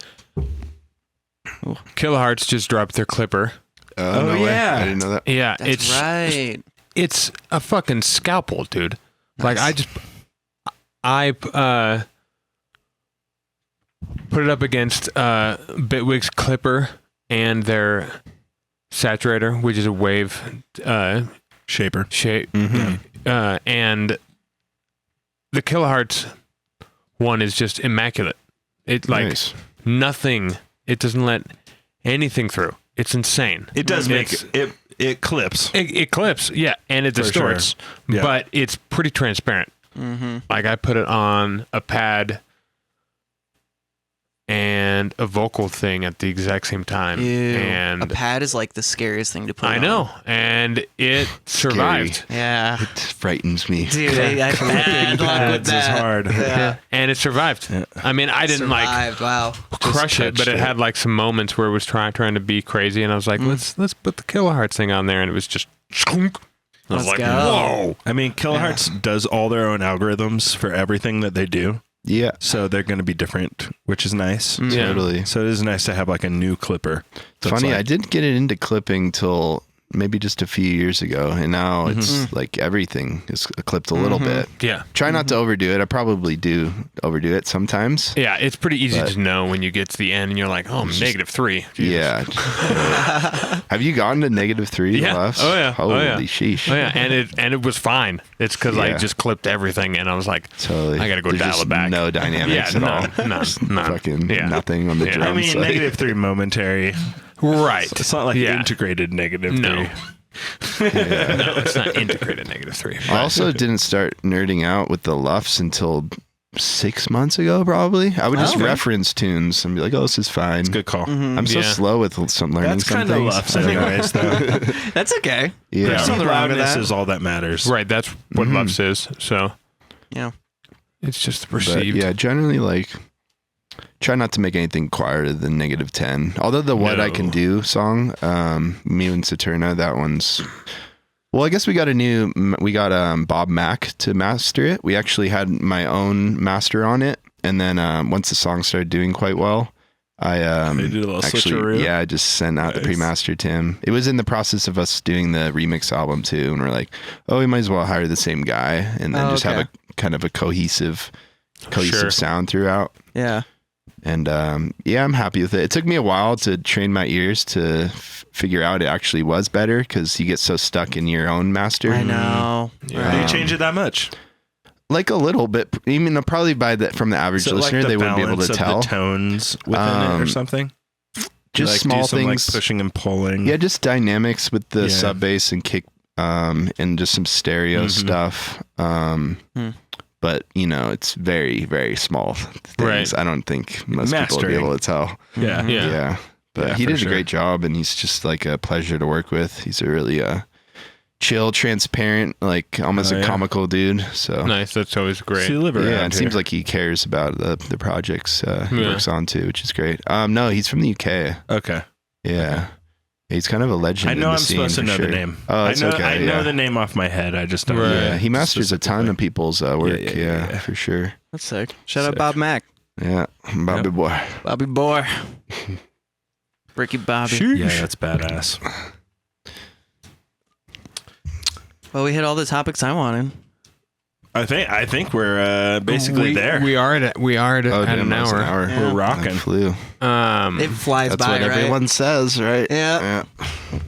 Kilohearts just dropped their clipper. Oh, no way. yeah. I didn't know that. Yeah, That's right. it's a fucking scalpel, dude. Like I put it up against Bitwig's clipper and their saturator, which is a wave Shaper. shape, Mm-hmm. and the Kilohearts one is just immaculate. It like Nice. nothing. It doesn't let anything through. It's insane. It does make It's- it clips. It clips, yeah, and it For sure. distorts, Yeah. but it's pretty transparent. Mm-hmm. Like I put it on a pad and a vocal thing at the exact same time, A and pad is like the scariest thing to put I on. know, and it survived. Yeah. It frightens me. Dude, I've had luck with Pads is that. hard. Yeah. And it survived. Yeah. I mean, I didn't like Survived. Wow. crush it, but touched it it. had like some moments where it was trying to be crazy, and I was like, let's put the Kilohearts thing on there, and it was just. I was Let's like, go. whoa. I mean, Kilohearts does all their own algorithms for everything that they do. Yeah. So they're going to be different, which is nice. Yeah. Totally. So it is nice to have like a new clipper. It's funny, I didn't get it into clipping till maybe just a few years ago, and now it's like everything is clipped a little bit. Yeah. Try not to overdo it. I probably do overdo it sometimes. Yeah, it's pretty easy But- to know when you get to the end and you're like, oh, -3. Yeah. Have you gotten to -3 Yeah. laughs? Oh, yeah. Holy Oh, yeah. sheesh. Oh, yeah, and it was fine. It's because I Yeah. just clipped everything, and I was like, Totally. I gotta go There's dial just it back. No dynamics Yeah, at none, all. none, Just none. Fucking Yeah. nothing on the Yeah. drum I mean, side. -3 momentary. right. It's not like Yeah. integrated -3. No. No, it's not integrated -3. I also didn't start nerding out with the LUFs until 6 months ago, probably. I would just okay. reference tunes and be like, oh, this is fine. Good call. I'm so Yeah. slow with some learning That's some kind of things. luffs anyways, though. That's okay. Yeah. There's something wrong with Loudness that. is all that matters. Right, that's what Mhm. Loves is. So Yeah. it's just But perceived. yeah, generally, like, try not to make anything quieter than -10. Although the What I Can No. Do song, me and Saturna, that one's... Well, I guess we got Bob Mack to master it. We actually had my own master on it. And then once the song started doing quite well, I They did a little actually, switcheroo. I just sent out the Nice. pre-master to him. It was in the process of us doing the remix album too. And we're like, oh, we might as well hire the same guy and then just have okay. a kind of a cohesive Sure. sound throughout. Yeah. And yeah, I'm happy with it. It took me a while to train my ears to figure out it actually was better because you get so stuck in your own master. I know. Do you change it that much? Like a little bit. Even probably from the average So, like, listener, the they wouldn't be able balance to of tell. the tones within it or something. Just like, small do some, things. like pushing and pulling. Yeah, just dynamics with the Yeah. sub bass and kick, and just some stereo stuff. But it's very, very small things. Right. I don't think most people would Mastering. be able to tell. Yeah. Yeah. But Yeah, he for did sure. a great job, and he's just like a pleasure to work with. He's a really chill, transparent, like almost a comical dude. So Nice. That's always great. So you live around yeah, it here. seems like he cares about the projects he Yeah. works on too, which is great. No, he's from the UK. Okay. Yeah, he's kind of a legend. I know in the I'm scene, supposed to for know sure. the name. Oh, it's okay. I know yeah. the name off my head. I just don't. Right. know Yeah, he masters a ton of specifically. people's work. Yeah, Yeah, for sure. That's sick. Shout out Sick. Bob Mack. Yeah, Bobby Yep. boy. Bobby boy. Ricky Bobby. Yeah, that's badass. Well, we hit all the topics I wanted. I think we're basically there. We are at Damn, an that was hour. Yeah. We're That rocking. flew. It flies That's by, what right? everyone says, right? Yeah.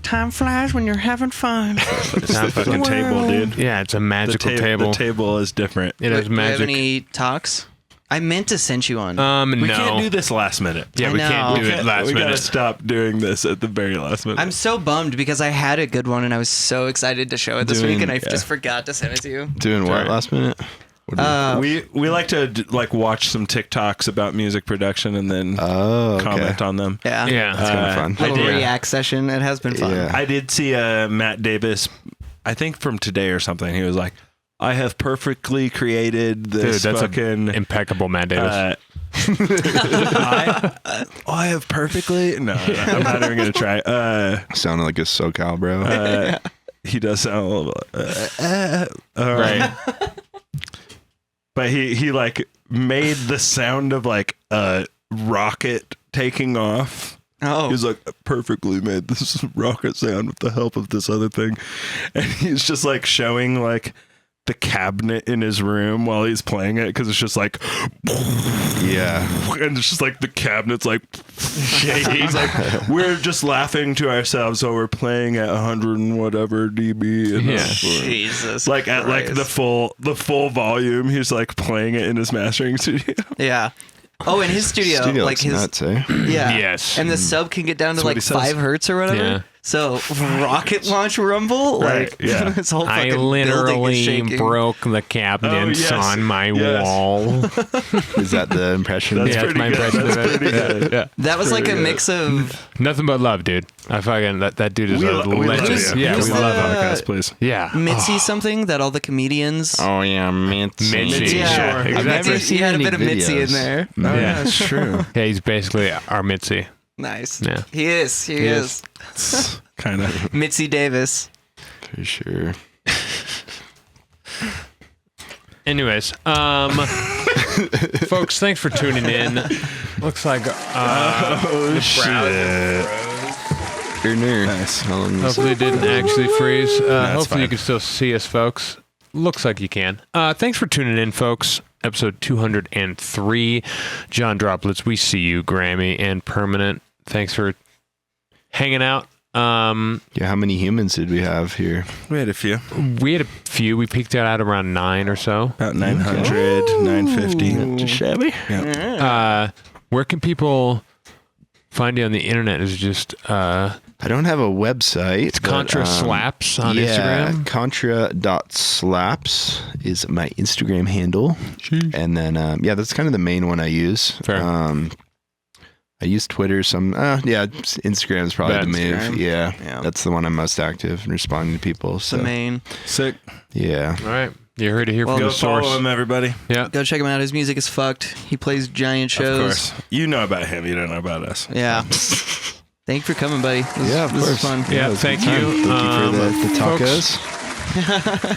Time flies when you're having fun. It's the fucking table, dude. Yeah, it's a magical table. The table is different. It has Do we have magic. any talks? I meant to send you one. We No. can't do this last minute. Yeah, I we know. can't do it last we gotta minute. stop doing this at the very last minute. I'm so bummed because I had a good one and I was so excited to show it this week and I Yeah. just forgot to send it to you. Doing what Sorry. last minute? What do you- we like to watch some TikToks about music production and then oh, okay. comment on them. Yeah. Yeah. That's kind of fun. Little I did. react session. It has been fun. Yeah. I did see Matt Davis, I think from Today or something. He was like, "I have perfectly created this Dude, that's fucking." impeccable, Matt Davis. I have perfectly. No, I'm not even gonna try. Sounded like a SoCal bro. He does sound a little. Right. But he like made the sound of like a rocket taking off. Oh. He's like, "I perfectly made this rocket sound with the help of this other thing," and he's just like showing like the cabinet in his room while he's playing it because it's just like, Yeah. and it's just like the cabinet's like shaking. He's like, we're just laughing to ourselves while we're playing at 100 and whatever dB. And Yeah. Jesus. like at like the full volume. He's like playing it in his mastering studio. Yeah. Oh, in his studio, Studio like looks his nuts, eh? yeah. Yes. And the sub can get down to what like he says. 5 hertz or whatever. Yeah. So rocket launch rumble, Right, like yeah. this whole I fucking building is literally shaking. broke the cabinets yes, on my yes. wall. Is that the impression? That's Yeah, it's pretty my good. impression of That's it. pretty good. Yeah. That was like a Pretty mix of Nothing but love, dude. I fucking that dude is We a love you. legend. Yeah, we who's love the- him. podcast, please. Yeah. Mitzi something that all the comedians. Oh yeah, Mitzi. Mitzi. Yeah, Sure. I've Exactly. never seen. He had a any bit of Mitzi in videos. there. Oh, yeah, Yeah. that's true. Yeah, he's basically our Mitzi. Nice. Yeah. He is. He is. Kind of. Mitzi Davis. For sure. Anyways, folks, thanks for tuning in. Looks like Oh shit! Nice. How long is hopefully it didn't actually freeze. Hopefully fine. you can still see us, folks. Looks like you can. Thanks for tuning in, folks. Episode 203. John Droplets, we see you, Grammy and Permanent. Thanks for hanging out. Yeah, how many humans did we have here? We had a few. We had a few. We peaked out at around 9 or so. About 900, 950. Shabby. Where can people find you on the internet? Is it just I don't have a website. It's Contra Slaps on yeah, Instagram? Contra.slaps is my Instagram handle. And then, that's kind of the main one I use. Fair. I use Twitter Instagram is probably That's the move. Instagram? Yeah, Yeah. that's the one I'm most active and responding to people. So, The main. Sick. yeah. All right. You heard it here Well, from Go the source. follow him, everybody. Yeah. Go check him out. His music is fucked. He plays giant shows. Of course. You know about him. You don't know about us. Yeah. Thank you for coming, buddy. Yeah, of this course. is fun. Yeah, it was a thank good time. you. Thank you for the Folks. tacos.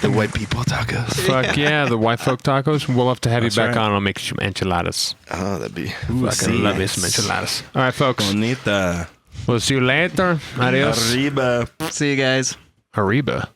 The white people tacos. Fuck yeah, the white folk tacos. We'll have to have That's you back right. on. I'll make you some enchiladas. Oh, that'd be Fucking love me some enchiladas. All right, folks. Bonita. We'll see you later. Adios. Arriba. See you guys. Arriba.